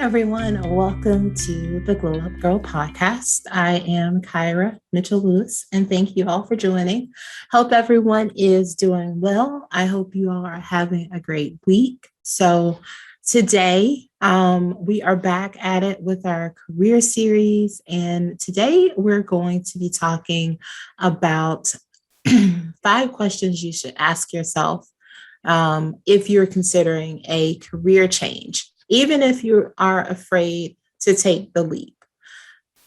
everyone. Welcome to the Glow Up Girl podcast. I am Kyra Mitchell Lewis, and thank you all for joining. Hope everyone is doing well. I hope you all are having a great week. So today, we are back at it with our career series, and today we're going to be talking about 5 questions you should ask yourself if you're considering a career change, even if you are afraid to take the leap.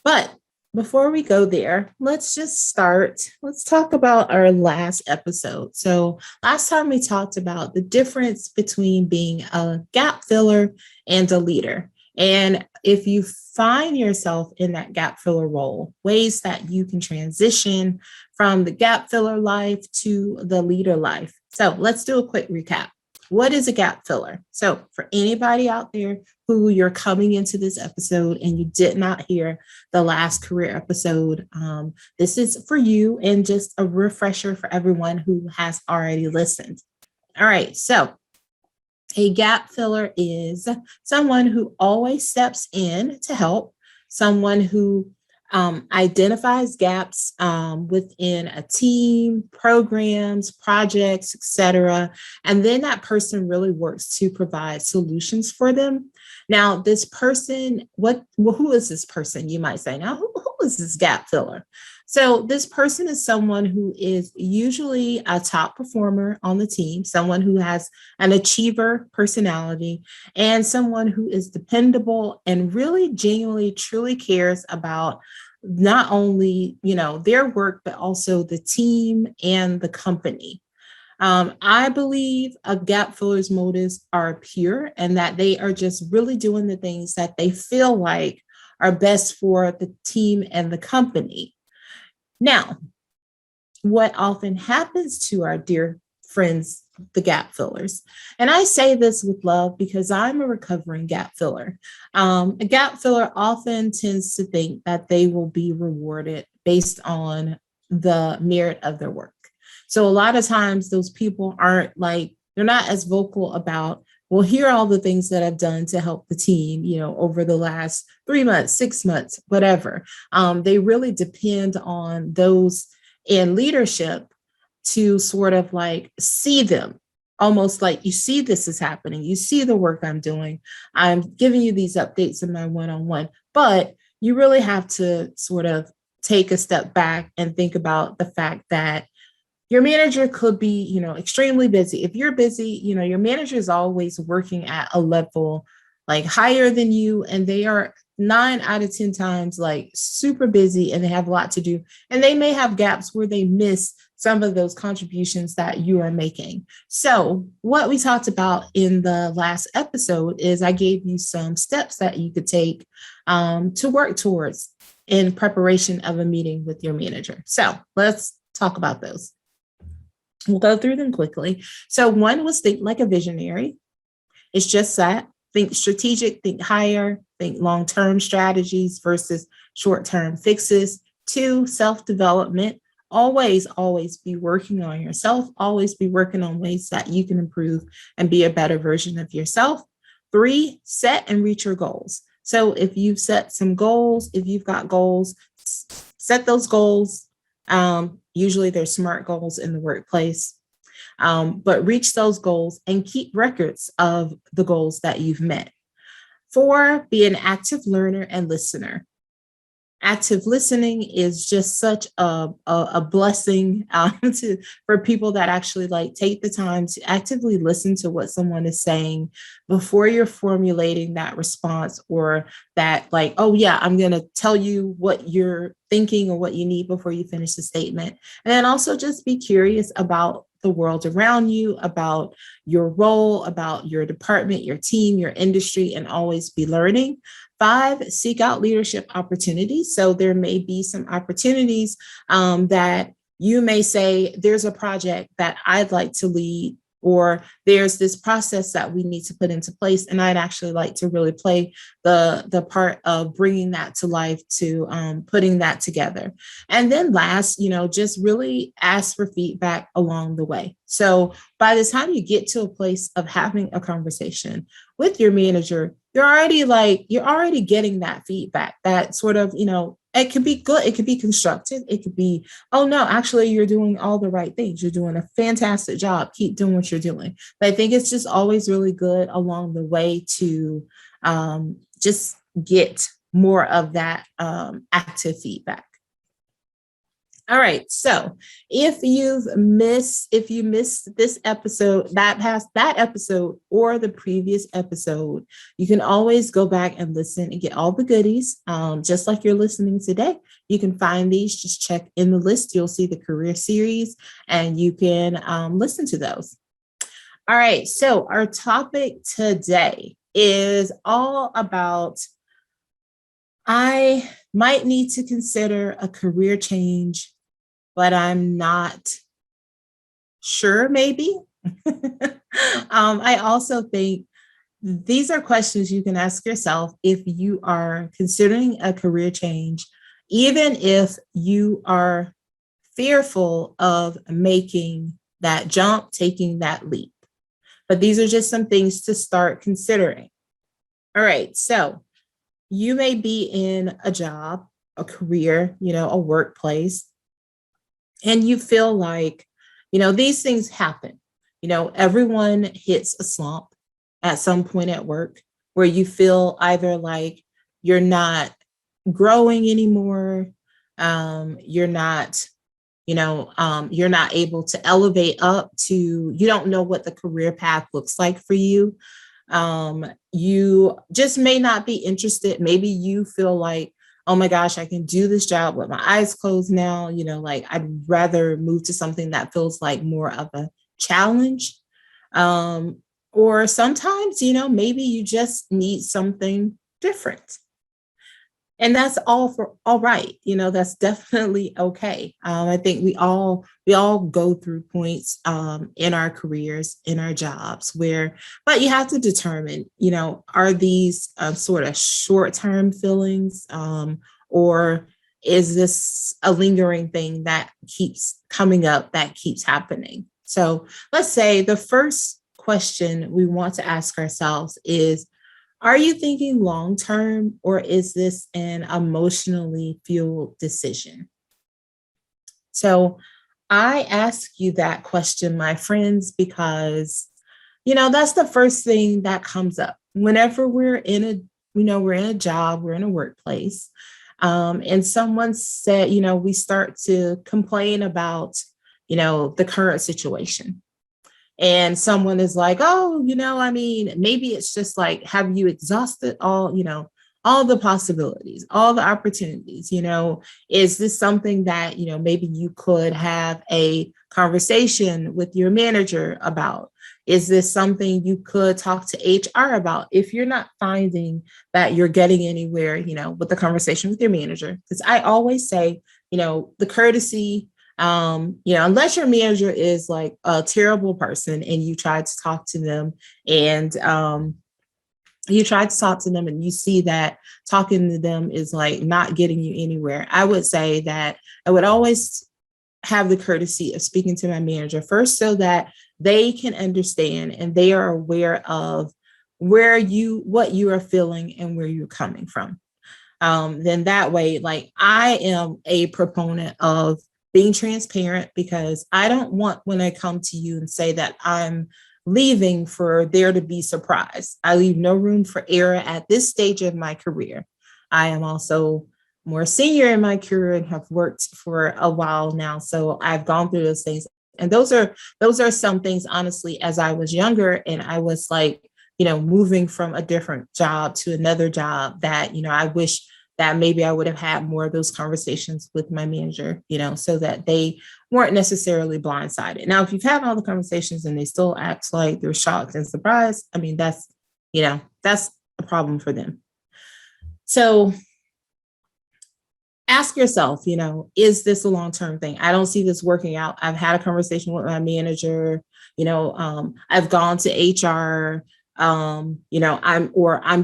But before we go there, let's just start. Let's talk about our last episode. So last time we talked about the difference between being a gap filler and a leader. And if you find yourself in that gap filler role, ways that you can transition from the gap filler life to the leader life. So let's do a quick recap. What is a gap filler? So for anybody out there who you're coming into this episode and you did not hear the last career episode, this is for you and just a refresher for everyone who has already listened. All right, so a gap filler is someone who always steps in to help, someone who identifies gaps within a team, programs, projects, etc. And then that person really works to provide solutions for them. Now, this person, who is this person? You might say, now, who is this gap filler? So this person is someone who is usually a top performer on the team, someone who has an achiever personality, and someone who is dependable and really genuinely, truly cares about not only, their work, but also the team and the company. I believe a gap filler's motives are pure and that they are just really doing the things that they feel like are best for the team and the company. Now, what often happens to our dear friends, the gap fillers, and I say this with love because I'm a recovering gap filler. A gap filler often tends to think that they will be rewarded based on the merit of their work. So a lot of times those people they're not as vocal about, well, here are all the things that I've done to help the team, over the last 3 months, 6 months, whatever. They really depend on those in leadership to sort of see them, almost like you see this is happening. You see the work I'm doing. I'm giving you these updates in my one-on-one, but you really have to sort of take a step back and think about the fact that your manager could be, extremely busy. If you're busy, your manager is always working at a level higher than you, and they are 9 out of 10 times super busy and they have a lot to do. And they may have gaps where they miss some of those contributions that you are making. So what we talked about in the last episode is I gave you some steps that you could take to work towards in preparation of a meeting with your manager. So let's talk about those. We'll go through them quickly. So one was think like a visionary. It's just that. Think strategic, think higher, think long-term strategies versus short-term fixes. 2, self-development. Always be working on yourself. Always be working on ways that you can improve and be a better version of yourself. 3, set and reach your goals. So if you've set some goals, if you've got goals, set those goals. Usually there's SMART goals in the workplace, but reach those goals and keep records of the goals that you've met. 4, be an active learner and listener. Active listening is just such a blessing for people that actually take the time to actively listen to what someone is saying before you're formulating that response or that oh yeah, I'm going to tell you what you're thinking or what you need before you finish the statement. And then also just be curious about the world around you, about your role, about your department, your team, your industry, and always be learning. 5, seek out leadership opportunities. So there may be some opportunities that you may say, there's a project that I'd like to lead, or there's this process that we need to put into place. And I'd actually like to really play the part of bringing that to life, to putting that together. And then last, just really ask for feedback along the way. So by the time you get to a place of having a conversation with your manager, you're already getting that feedback, that sort of, it could be good, it could be constructive, it could be, oh no, actually you're doing all the right things, you're doing a fantastic job, keep doing what you're doing. But I think it's just always really good along the way to just get more of that active feedback. All right. So if you missed this episode, that episode or the previous episode, you can always go back and listen and get all the goodies. Just like you're listening today, you can find these, just check in the list. You'll see the career series and you can listen to those. All right. So our topic today is all about, I might need to consider a career change, but I'm not sure, maybe. I also think these are questions you can ask yourself if you are considering a career change, even if you are fearful of making that jump, taking that leap. But these are just some things to start considering. All right, so you may be in a job, a career, a workplace, and you feel like, these things happen. Everyone hits a slump at some point at work where you feel either like you're not growing anymore, you're not you're not able to elevate up to, you don't know what the career path looks like for you. You just may not be interested. Maybe you feel like, oh my gosh, I can do this job with my eyes closed now. Like I'd rather move to something that feels like more of a challenge. Or sometimes, maybe you just need something different. And that's all right. That's definitely okay. I think we all go through points in our careers, in our jobs but you have to determine, are these sort of short-term feelings, or is this a lingering thing that keeps coming up, that keeps happening? So let's say the first question we want to ask ourselves is, are you thinking long-term, or is this an emotionally fueled decision? So I ask you that question, my friends, because, that's the first thing that comes up whenever we're in a job, we're in a workplace, and someone said, we start to complain about, the current situation. And someone is like, oh, maybe it's just like, have you exhausted all the possibilities, all the opportunities? Is this something that, maybe you could have a conversation with your manager about? Is this something you could talk to HR about if you're not finding that you're getting anywhere, with the conversation with your manager? Because I always say, the courtesy, unless your manager is like a terrible person and you try to talk to them and you see that talking to them is like not getting you anywhere, I would say that I would always have the courtesy of speaking to my manager first so that they can understand and they are aware of what you are feeling and where you're coming from. Then that way, like, I am a proponent of being transparent, because I don't want, when I come to you and say that I'm leaving, for there to be surprise. I leave no room for error at this stage of my career. I am also more senior in my career and have worked for a while now. So I've gone through those things. And those are some things, honestly, as I was younger and I was like, moving from a different job to another job, that, I wish that maybe I would have had more of those conversations with my manager, so that they weren't necessarily blindsided. Now, if you've had all the conversations and they still act like they're shocked and surprised, I mean, that's a problem for them. So ask yourself, is this a long-term thing? I don't see this working out. I've had a conversation with my manager, I've gone to HR. I'm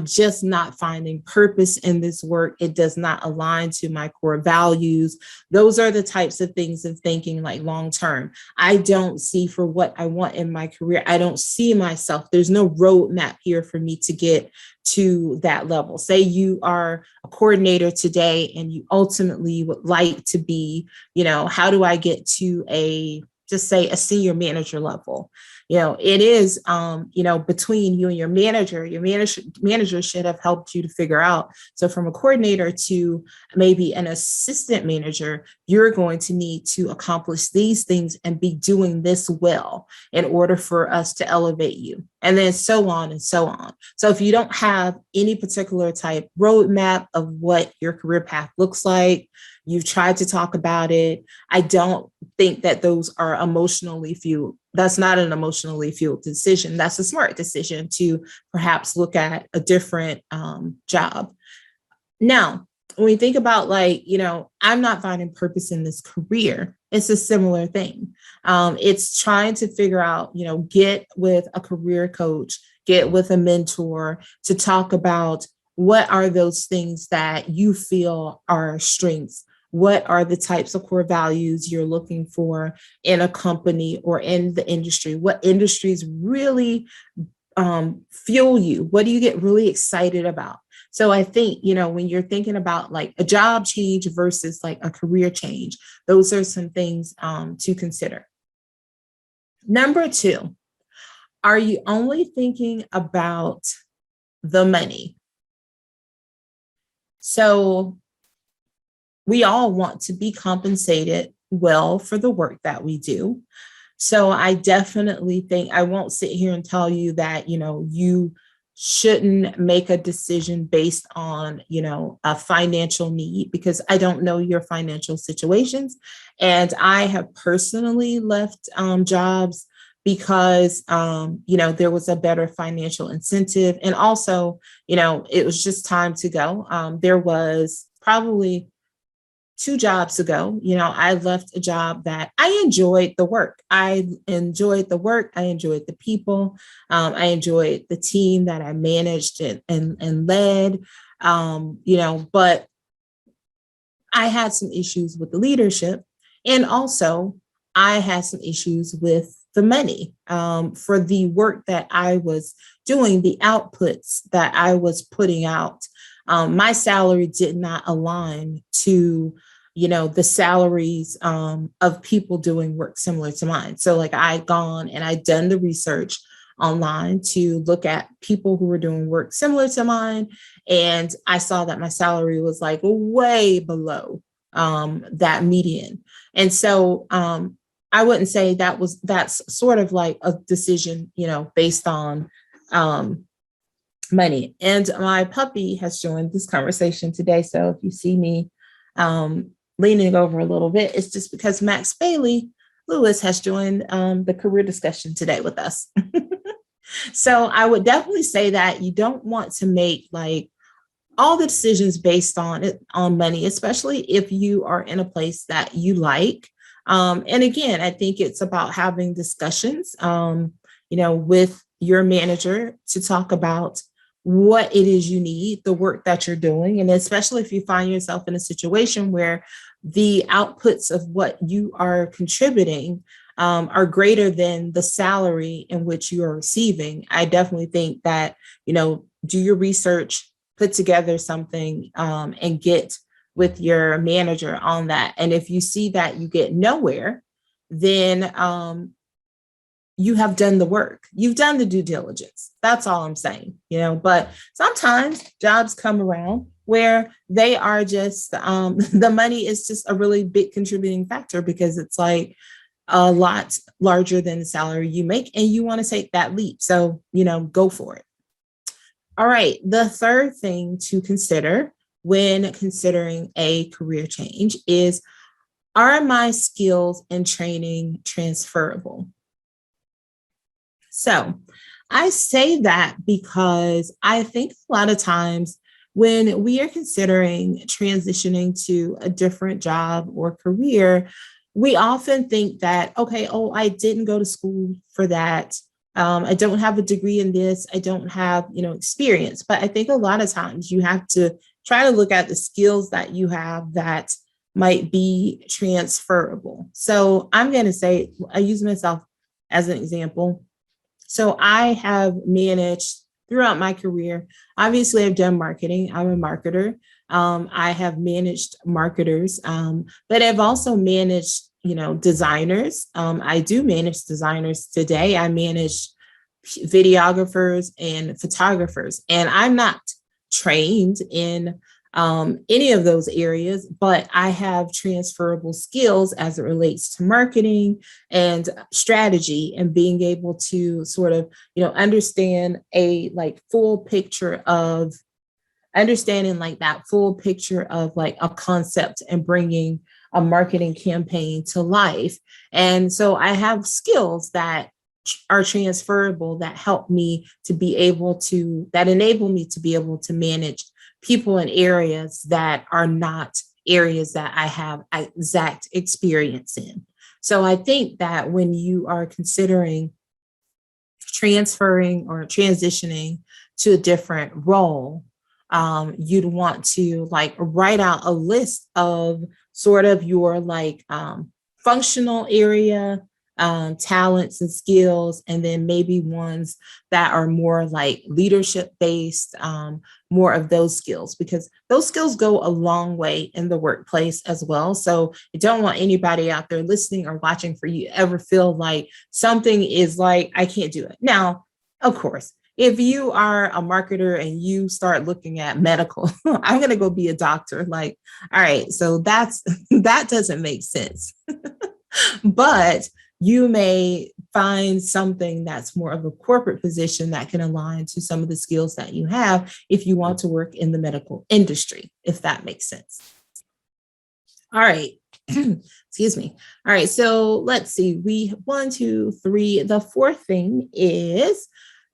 just not finding purpose in this work. It does not align to my core values. Those are the types of things of thinking like long term. I don't see for what I want in my career. I don't see myself. There's no roadmap here for me to get to that level. Say you are a coordinator today and you ultimately would like to be, how do I get to just say a senior manager level? It is, between you and your manager should have helped you to figure out. So from a coordinator to maybe an assistant manager, you're going to need to accomplish these things and be doing this well in order for us to elevate you. And then so on and so on. So if you don't have any particular type roadmap of what your career path looks like, you've tried to talk about it, I don't think that those are emotionally fueled. That's not an emotionally fueled decision. That's a smart decision to perhaps look at a different job. Now, when we think about I'm not finding purpose in this career, it's a similar thing. It's trying to figure out, get with a career coach, get with a mentor to talk about what are those things that you feel are strengths. What are the types of core values you're looking for in a company or in the industry? What industries really fuel you? What do you get really excited about? So I think, when you're thinking about like a job change versus like a career change, those are some things to consider. Number 2, are you only thinking about the money? So we all want to be compensated well for the work that we do. So I definitely think I won't sit here and tell you that, you shouldn't make a decision based on, a financial need, because I don't know your financial situations. And I have personally left jobs because, there was a better financial incentive. And also, it was just time to go. There was probably 2 jobs ago, I left a job that I enjoyed the work. I enjoyed the work. I enjoyed the people. I enjoyed the team that I managed and led, but I had some issues with the leadership. And also I had some issues with the money for the work that I was doing, the outputs that I was putting out. My salary did not align to the salaries of people doing work similar to mine. So like I'd gone and I'd done the research online to look at people who were doing work similar to mine. And I saw that my salary was like way below that median. And so I wouldn't say that's sort of like a decision, based on money. And my puppy has joined this conversation today. So if you see me leaning over a little bit, it's just because Max Bailey Lewis has joined the career discussion today with us. So I would definitely say that you don't want to make like all the decisions based on money, especially if you are in a place that you like. And again, I think it's about having discussions, with your manager to talk about what it is you need, the work that you're doing. And especially if you find yourself in a situation where the outputs of what you are contributing are greater than the salary in which you are receiving, I definitely think that, do your research, put together something and get with your manager on that. And if you see that you get nowhere, then you have done the work. You've done the due diligence. That's all I'm saying, but sometimes jobs come around where they are just, the money is just a really big contributing factor because it's like a lot larger than the salary you make and you want to take that leap. So, go for it. All right. The third thing to consider when considering a career change is, are my skills and training transferable? So I say that because I think a lot of times when we are considering transitioning to a different job or career, we often think that, okay, I didn't go to school for that. I don't have a degree in this. I don't have, experience. But I think a lot of times you have to try to look at the skills that you have that might be transferable. So I'm going to say, I use myself as an example. So I have managed throughout my career. Obviously, I've done marketing. I'm a marketer. I have managed marketers, but I've also managed, designers. I do manage designers today. I manage videographers and photographers, and I'm not trained in any of those areas, but I have transferable skills as it relates to marketing and strategy and being able to sort of, understand a like full picture of understanding like that full picture of like a concept and bringing a marketing campaign to life. And so I have skills that are transferable that help me to be able to, that enable me to be able to manage people in areas that are not areas that I have exact experience in. So I think that when you are considering transferring or transitioning to a different role, you'd want to like write out a list of sort of your like functional area talents and skills, and then maybe ones that are more like leadership based, more of those skills, because those skills go a long way in the workplace as well. So I don't want anybody out there listening or watching for you ever feel like something is like, I can't do it. Now, of course, if you are a marketer and you start looking at medical, I'm going to go be a doctor. Like, all right, so that doesn't make sense. But you may find something that's more of a corporate position that can align to some of the skills that you have if you want to work in the medical industry, if that makes sense. All right. Excuse me. All right. So let's see. 1, 2, 3. The fourth thing is,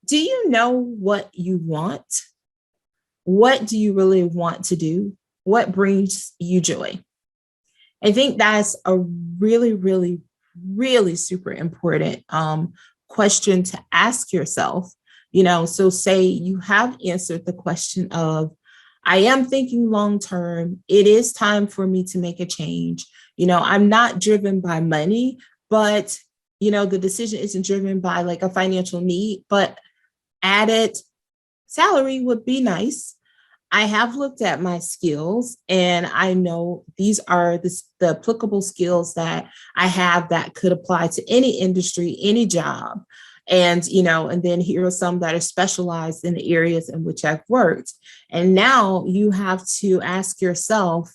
do you know what you want? What do you really want to do? What brings you joy? I think that's a really, really, really super important question to ask yourself. So say you have answered the question of, I am thinking long term. It is time for me to make a change. I'm not driven by money, but the decision isn't driven by like a financial need, but added salary would be nice. I have looked at my skills and I know these are the applicable skills that I have that could apply to any industry, any job. And, and then here are some that are specialized in the areas in which I've worked. And now you have to ask yourself,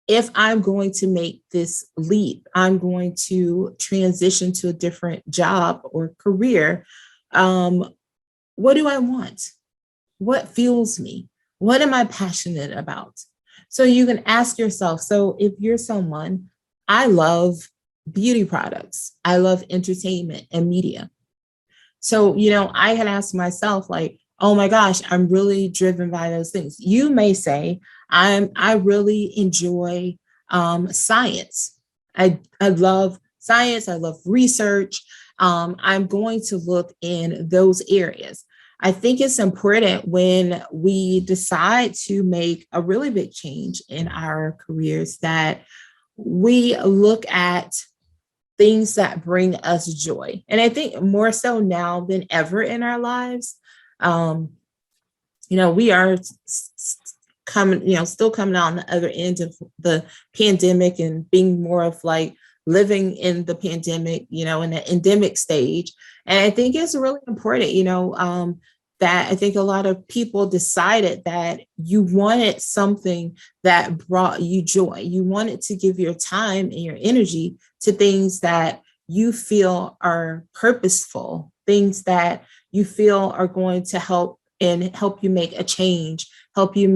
if I'm going to make this leap, I'm going to transition to a different job or career. What do I want? What fuels me? What am I passionate about? So you can ask yourself, so if you're someone, I love beauty products, I love entertainment and media. So, I can ask myself like, oh my gosh, I'm really driven by those things. You may say, I really enjoy science. I love science. I love research. I'm going to look in those areas. I think it's important when we decide to make a really big change in our careers that we look at things that bring us joy. And I think more so now than ever in our lives, we are coming, still coming out on the other end of the pandemic and being more of like living in the pandemic, in the endemic stage. And I think it's really important, that I think a lot of people decided that you wanted something that brought you joy. You wanted to give your time and your energy to things that you feel are purposeful, things that you feel are going to help you make a change, help you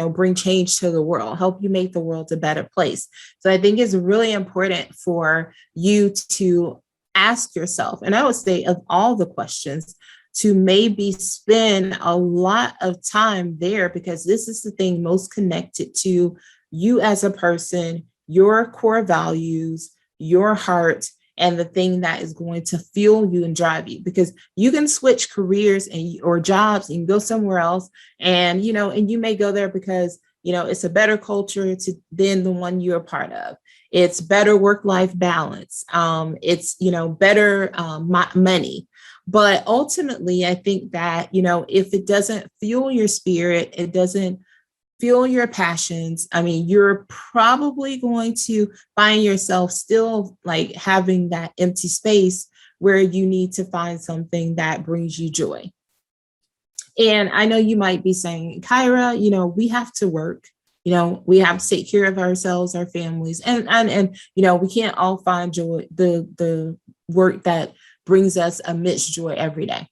bring change to the world, help you make the world a better place. So I think it's really important for you to ask yourself, and I would say of all the questions, to maybe spend a lot of time there, because this is the thing most connected to you as a person, your core values, your heart, and the thing that is going to fuel you and drive you, because you can switch careers and or jobs and go somewhere else, and and you may go there because it's a better culture than the one you're a part of. It's better work-life balance. It's better money. But ultimately, I think that if it doesn't fuel your spirit, it doesn't fuel your passions, I mean, you're probably going to find yourself still like having that empty space where you need to find something that brings you joy. And I know you might be saying, Kyra, we have to work. We have to take care of ourselves, our families, and we can't all find joy, the work that brings us immense joy every day.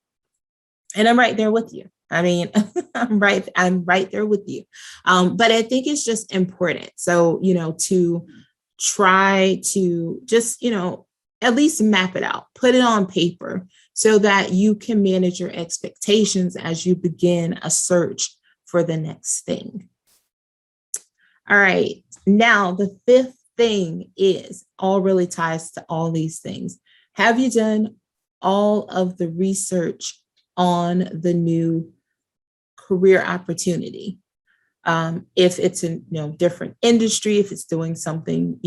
And I'm right there with you. I mean, I'm right there with you. But I think it's just important. So, to try to just, at least map it out, put it on paper so that you can manage your expectations as you begin a search for the next thing. All right. Now, the fifth thing is all really ties to all these things. Have you done all of the research on the new career opportunity? If it's in different industry, if it's doing something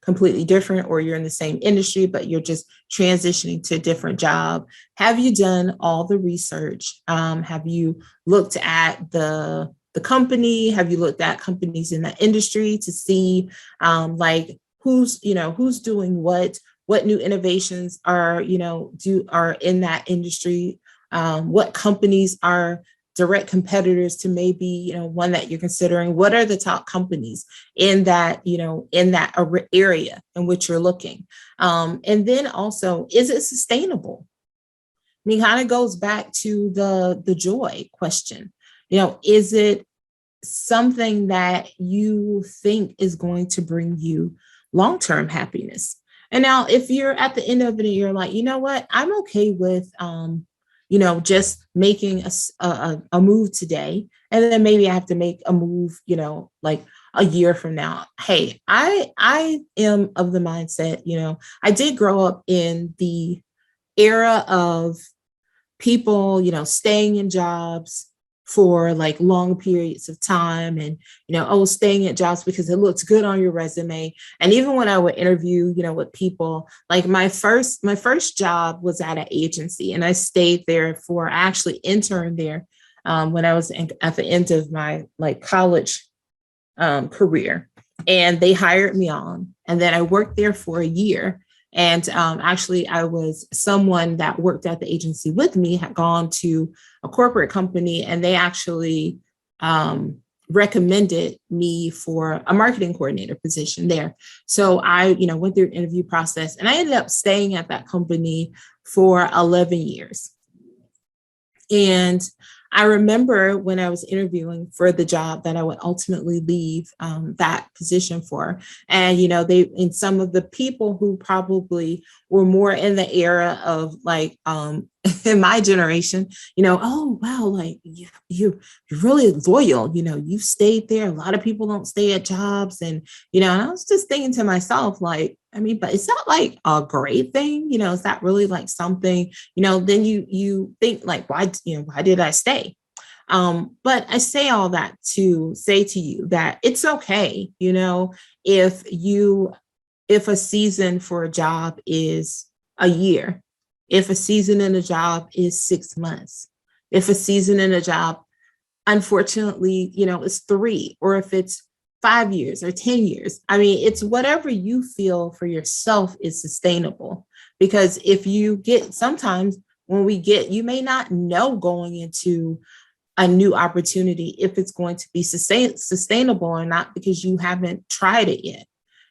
completely different, or you're in the same industry but you're just transitioning to a different job, have you done all the research? Have you looked at the company? Have you looked at companies in that industry to see like who's doing what new innovations are are in that industry? What companies are direct competitors to maybe one that you're considering? What are the top companies in that area in which you're looking? And then also, is it sustainable? I mean, kind of goes back to the joy question. Is it something that you think is going to bring you long-term happiness? And now, if you're at the end of it and you're like, you know what, I'm okay with just making a move today, and then maybe I have to make a move, like a year from now. Hey, I am of the mindset, I did grow up in the era of people, staying in jobs for like long periods of time, and staying at jobs because it looks good on your resume. And even when I would interview with people, like my first job was at an agency, and I stayed there I actually interned there when I was at the end of my college career, and they hired me on, and then I worked there for a year. And actually, I was someone that worked at the agency with me, had gone to a corporate company, and they actually recommended me for a marketing coordinator position there. So I, went through an interview process, and I ended up staying at that company for 11 years. And I remember when I was interviewing for the job that I would ultimately leave that position for. And, and some of the people who probably were more in the era of like, in my generation, oh, wow, like you're really loyal, you stayed there. A lot of people don't stay at jobs. And, and I was just thinking to myself, like, I mean, but is that like a great thing? Is that really like something, then you think like, why did I stay? But I say all that to say to you that it's okay, if a season for a job is a year, if a season in a job is 6 months, if a season in a job, unfortunately, is 3, or if it's 5 years or 10 years. I mean, it's whatever you feel for yourself is sustainable. Because if you get, sometimes when you may not know going into a new opportunity if it's going to be sustainable or not, because you haven't tried it yet.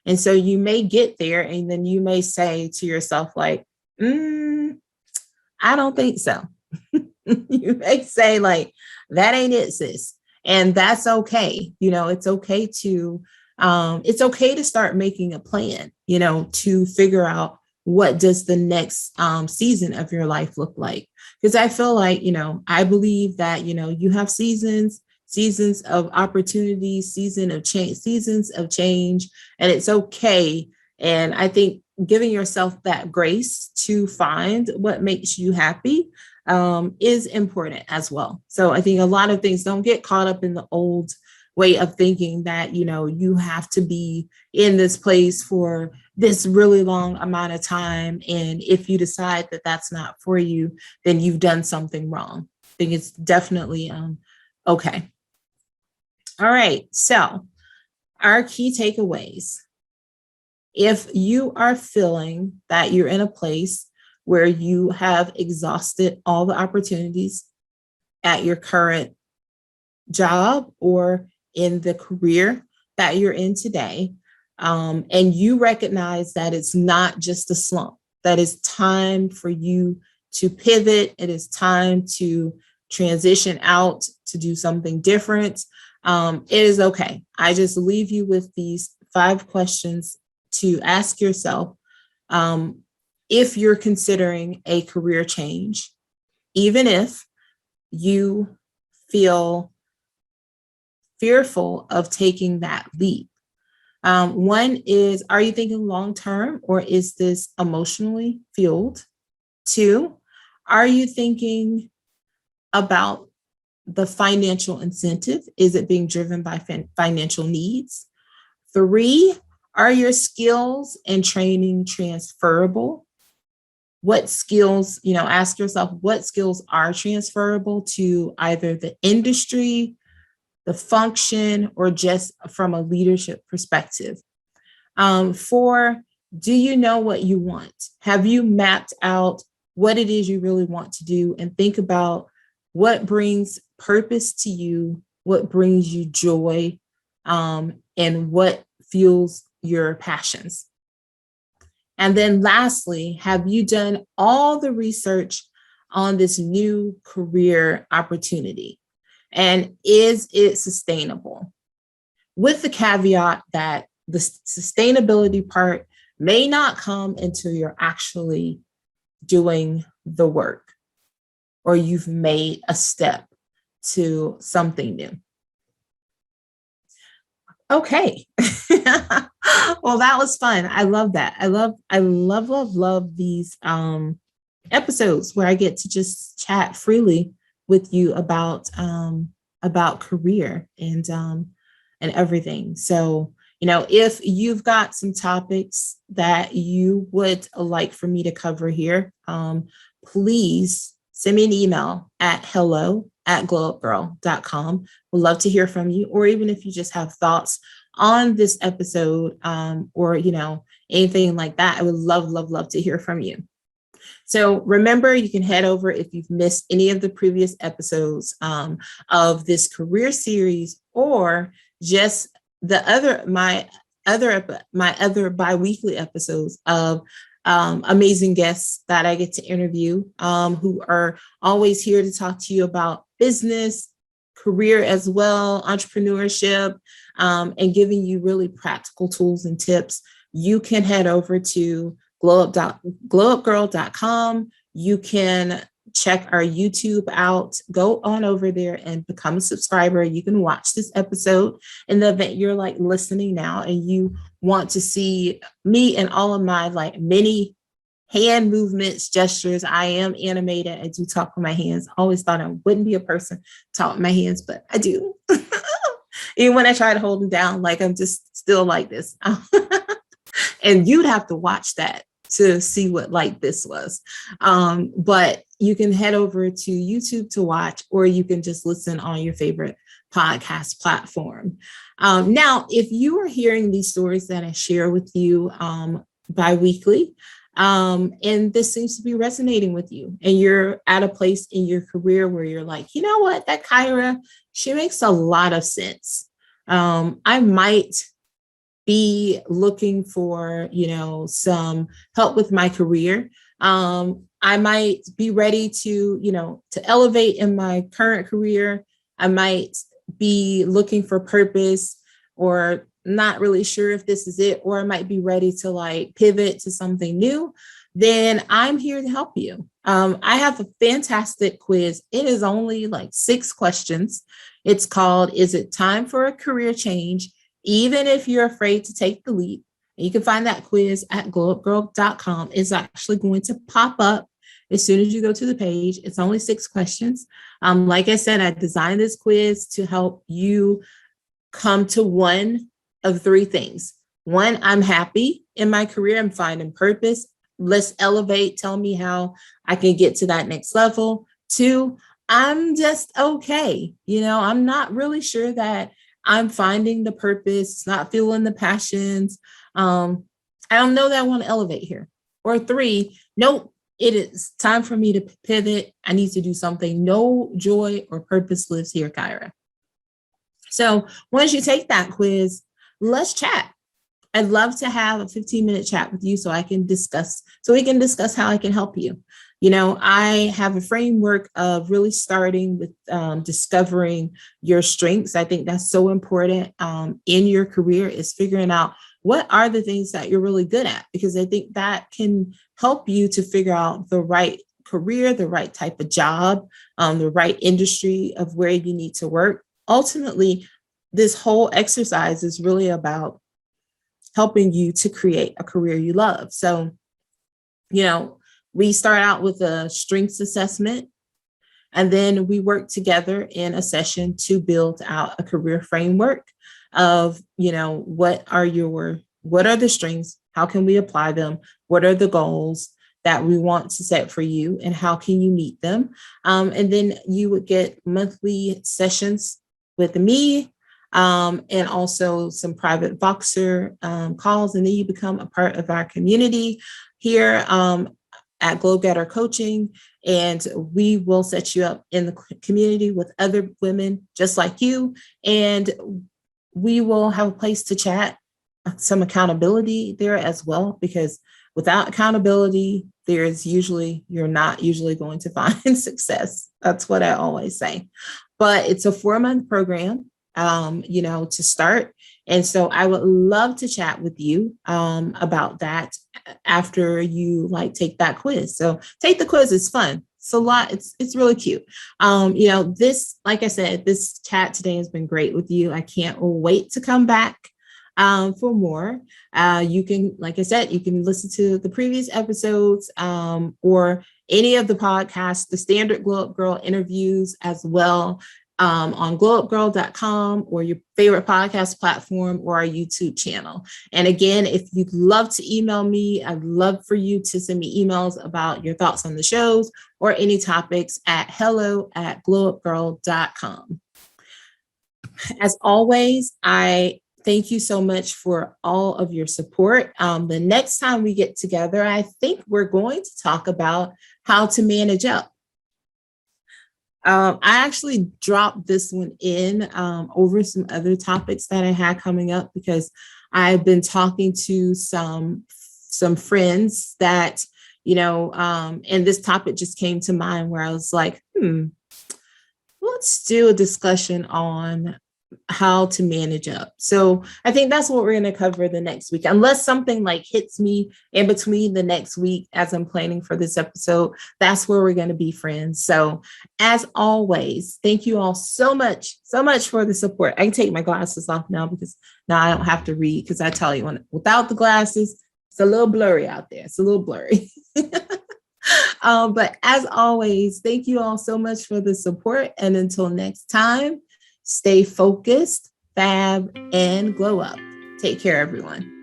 And so you may get there, and then you may say to yourself, like, I don't think so. You may say, like, that ain't it, sis. And that's okay. It's okay to start making a plan, to figure out what does the next season of your life look like. Because I feel like, I believe that, you have seasons of opportunity, seasons of change, and it's okay. And I think giving yourself that grace to find what makes you happy is important as well. So I think a lot of things, don't get caught up in the old way of thinking that, you have to be in this place for this really long amount of time. And if you decide that that's not for you, then you've done something wrong. I think it's definitely okay. All right. So our key takeaways. If you are feeling that you're in a place where you have exhausted all the opportunities at your current job or in the career that you're in today, and you recognize that it's not just a slump, that it's time for you to pivot, it is time to transition out to do something different, it is okay. I just leave you with these 5 questions to ask yourself if you're considering a career change, even if you feel fearful of taking that leap. One is, are you thinking long-term or is this emotionally fueled? 2, are you thinking about the financial incentive? Is it being driven by financial needs? 3, are your skills and training transferable? What skills, ask yourself, what skills are transferable to either the industry, the function, or just from a leadership perspective? 4, do you know what you want? Have you mapped out what it is you really want to do, and think about what brings purpose to you, what brings you joy, and what fuels your passions? And then lastly, have you done all the research on this new career opportunity? And is it sustainable? With the caveat that the sustainability part may not come until you're actually doing the work or you've made a step to something new. Okay. Well, that was fun. I love that. I love these episodes where I get to just chat freely with you about career and everything. So, if you've got some topics that you would like for me to cover here, please send me an email at hello@glowupgirl.com. We'd love to hear from you, or even if you just have thoughts on this episode, or anything like that, I would love to hear from you. So remember, you can head over if you've missed any of the previous episodes of this career series, or just my other bi-weekly episodes of amazing guests that I get to interview, who are always here to talk to you about business, career as well, entrepreneurship, and giving you really practical tools and tips. You can head over to glowupgirl.com. You can check our YouTube out. Go on over there and become a subscriber. You can watch this episode in the event you're listening now and you want to see me and all of my many hand movements, gestures. I am animated. I do talk with my hands. I always thought I wouldn't be a person to talk with my hands, but I do. Even when I try to hold them down, I'm just still like this. And you'd have to watch that to see what this was. But you can head over to YouTube to watch, or you can just listen on your favorite podcast platform. Now, if you are hearing these stories that I share with you bi-weekly, and this seems to be resonating with you, and you're at a place in your career where you're like, you know what, that Kyra, she makes a lot of sense. I might be looking for, some help with my career. I might be ready to elevate in my current career. I might be looking for purpose, or not really sure if this is it, or I might be ready to pivot to something new. Then I'm here to help you. I have a fantastic quiz. It is only 6 questions. It's called, Is It Time for a Career Change? Even if you're afraid to take the leap. And you can find that quiz at glowupgirl.com. It's actually going to pop up as soon as you go to the page. It's only 6 questions. Like I said, I designed this quiz to help you come to one of 3 things. 1, I'm happy in my career. I'm finding purpose. Let's elevate. Tell me how I can get to that next level. 2, I'm just okay. I'm not really sure that I'm finding the purpose, not feeling the passions. I don't know that I want to elevate here. Or 3, nope, it is time for me to pivot. I need to do something. No joy or purpose lives here, Kyra. So once you take that quiz, let's chat. I'd love to have a 15-minute chat with you so we can discuss how I can help you. I have a framework of really starting with discovering your strengths. I think that's so important in your career, is figuring out what are the things that you're really good at, because I think that can help you to figure out the right career, the right type of job, the right industry of where you need to work. Ultimately, this whole exercise is really about helping you to create a career you love. So, we start out with a strengths assessment, and then we work together in a session to build out a career framework of, what are the strengths? How can we apply them? What are the goals that we want to set for you, and how can you meet them? And then you would get monthly sessions with me, and also some private Voxer calls, and then you become a part of our community here at Globegetter Coaching, and we will set you up in the community with other women just like you, and we will have a place to chat, some accountability there as well, because without accountability, you're not usually going to find success. That's what I always say. But it's a 4-month program, to start. And so I would love to chat with you about that after you take that quiz. So take the quiz. It's fun. It's a lot. It's really cute. This, like I said, this chat today has been great with you. I can't wait to come back for more. You can, like I said, you can listen to the previous episodes or any of the podcasts, the standard Glow Up Girl interviews as well, on glowupgirl.com or your favorite podcast platform or our YouTube channel. And again, if you'd love to email me, I'd love for you to send me emails about your thoughts on the shows or any topics at hello@glowupgirl.com. As always, I thank you so much for all of your support. The next time we get together, I think we're going to talk about how to manage up. I actually dropped this one in over some other topics that I had coming up, because I've been talking to some friends that, and this topic just came to mind where I was like, let's do a discussion on how to manage up. So I think that's what we're going to cover the next week, unless something hits me in between the next week as I'm planning for this episode. That's where we're going to be, friends. So as always, thank you all so much for the support. I can take my glasses off now because now I don't have to read, because I tell you, without the glasses, it's a little blurry out there. It's a little blurry. But as always, thank you all so much for the support. And until next time, stay focused, fab, and glow up. Take care, everyone.